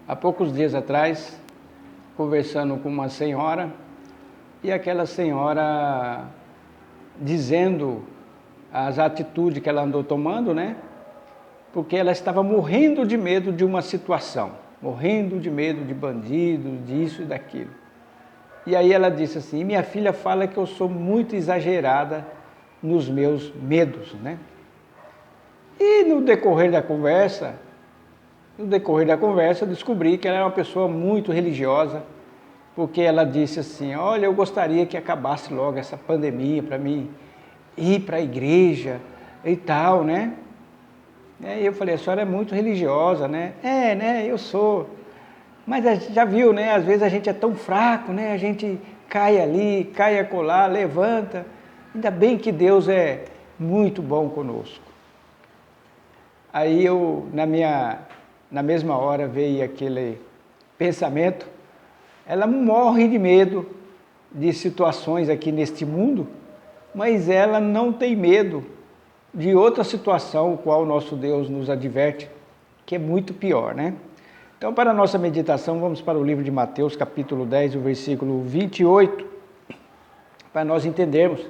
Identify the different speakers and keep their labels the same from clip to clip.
Speaker 1: há poucos dias atrás, conversando com uma senhora, e aquela senhora dizendo as atitudes que ela andou tomando, né? Porque ela estava morrendo de medo de uma situação, morrendo de medo de bandido, disso e daquilo. E aí ela disse assim: minha filha fala que eu sou muito exagerada nos meus medos, né? E no decorrer da conversa, eu descobri que ela era uma pessoa muito religiosa, porque ela disse assim: olha, eu gostaria que acabasse logo essa pandemia para mim ir para a igreja e tal, né? E aí eu falei: a senhora é muito religiosa, né? É, né? Eu sou. Mas já viu, né? Às vezes a gente é tão fraco, né? A gente cai ali, cai acolá, levanta. Ainda bem que Deus é muito bom conosco. Aí na mesma hora veio aquele pensamento: ela morre de medo de situações aqui neste mundo, mas ela não tem medo de outra situação, o qual o nosso Deus nos adverte, que é muito pior, né? Então, para a nossa meditação, vamos para o livro de Mateus, capítulo 10, o versículo 28, para nós entendermos.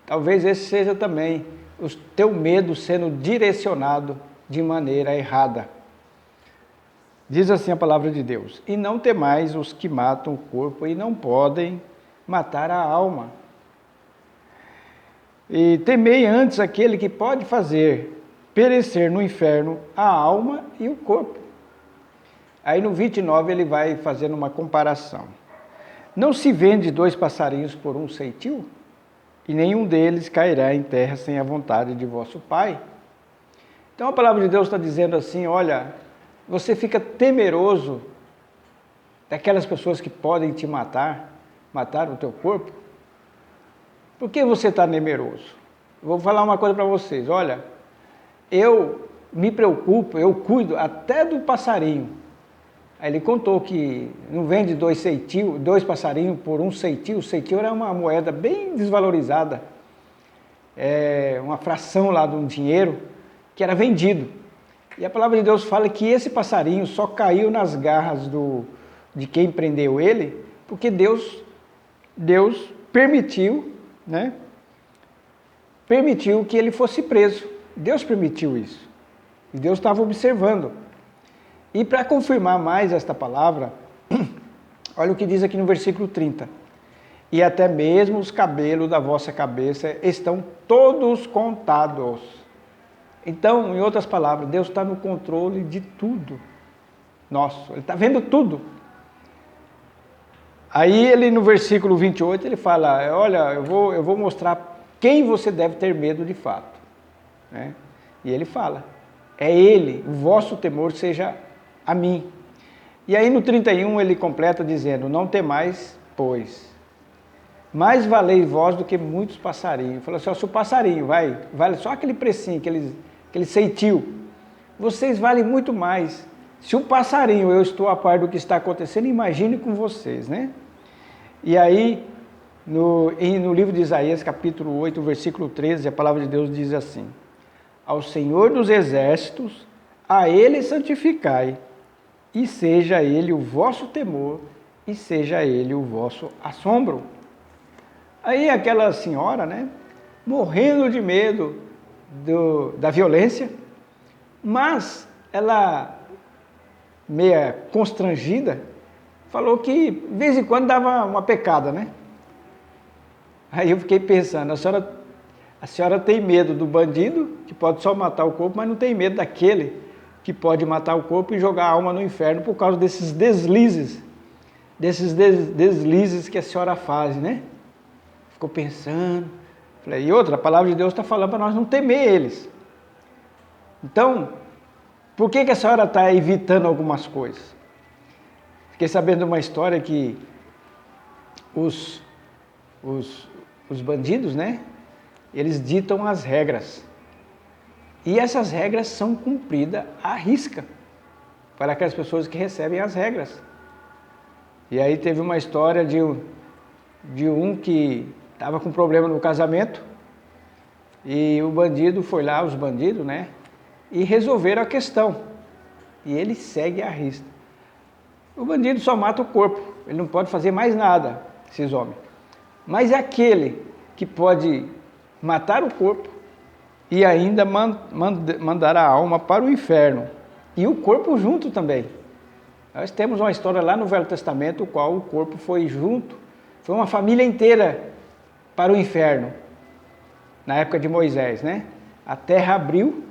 Speaker 1: Talvez esse seja também o teu medo sendo direcionado de maneira errada. Diz assim a palavra de Deus: e não temais os que matam o corpo e não podem matar a alma. E temei antes aquele que pode fazer perecer no inferno a alma e o corpo. Aí no 29 ele vai fazendo uma comparação. Não se vende 2 passarinhos por um ceitil? E nenhum deles cairá em terra sem a vontade de vosso Pai. Então a palavra de Deus está dizendo assim: olha, você fica temeroso daquelas pessoas que podem te matar o teu corpo. Por que você está temeroso? Vou falar uma coisa para vocês: olha, eu me preocupo, eu cuido até do passarinho. Aí ele contou que não vende 2 passarinhos por um ceitil. O ceitil era uma moeda bem desvalorizada, uma fração lá de um dinheiro que era vendido. E a palavra de Deus fala que esse passarinho só caiu nas garras de quem prendeu ele, porque Deus permitiu, né? Permitiu que ele fosse preso. Deus permitiu isso. E Deus estava observando. E para confirmar mais esta palavra, olha o que diz aqui no versículo 30. E até mesmo os cabelos da vossa cabeça estão todos contados. Então, em outras palavras, Deus está no controle de tudo nosso. Ele está vendo tudo. Aí ele no versículo 28 ele fala: olha, eu vou mostrar quem você deve ter medo de fato, né? E ele fala: é ele, o vosso temor seja a mim. E aí no 31 ele completa dizendo: não temais, pois mais valeis vós do que muitos passarinhos. Falou assim: se o passarinho vale só aquele precinho, aquele ceitil, vocês valem muito mais. Se o passarinho eu estou a par do que está acontecendo, imagine com vocês, né? E aí no livro de Isaías, capítulo 8, versículo 13, a palavra de Deus diz assim: ao Senhor dos exércitos, a Ele santificai, e seja Ele o vosso temor, e seja Ele o vosso assombro. Aí aquela senhora, né, morrendo de medo da violência, mas ela, meia constrangida, falou que de vez em quando dava uma pecada, né? Aí eu fiquei pensando: a senhora tem medo do bandido, que pode só matar o corpo, mas não tem medo daquele que pode matar o corpo e jogar a alma no inferno por causa desses deslizes que a senhora faz, né? Ficou pensando. Falei: e outra, a palavra de Deus está falando para nós não temer eles. Então, por que a senhora está evitando algumas coisas? Fiquei sabendo de uma história que os bandidos, né? Eles ditam as regras. E essas regras são cumpridas à risca para aquelas pessoas que recebem as regras. E aí teve uma história de um que estava com problema no casamento e o bandido foi lá, os bandidos, né? E resolveram a questão. E ele segue à risca. O bandido só mata o corpo, ele não pode fazer mais nada, esses homens. Mas é aquele que pode matar o corpo e ainda mandar a alma para o inferno. E o corpo junto também. Nós temos uma história lá no Velho Testamento, o qual o corpo foi junto, foi uma família inteira para o inferno, na época de Moisés, né? A terra abriu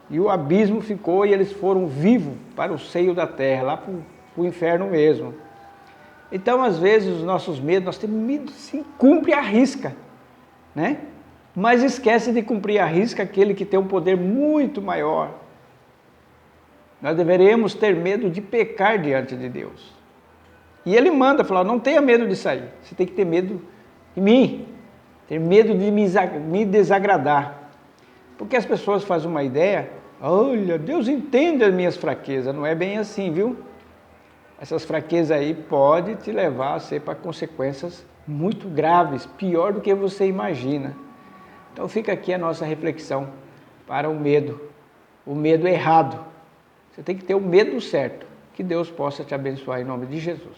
Speaker 1: e o abismo ficou e eles foram vivos para o seio da terra, lá para o inferno mesmo. Então, às vezes, os nossos medos, nós temos medo, sim, cumpre a risca, né? Mas esquece de cumprir a risca aquele que tem um poder muito maior. Nós deveríamos ter medo de pecar diante de Deus. E Ele manda falar, não tenha medo de sair, você tem que ter medo de mim, ter medo de me desagradar. Porque as pessoas fazem uma ideia, olha, Deus entende as minhas fraquezas, não é bem assim, viu? Essas fraquezas aí podem te levar a ser para consequências muito graves, pior do que você imagina. Então fica aqui a nossa reflexão para o medo errado. Você tem que ter o medo certo. Que Deus possa te abençoar em nome de Jesus.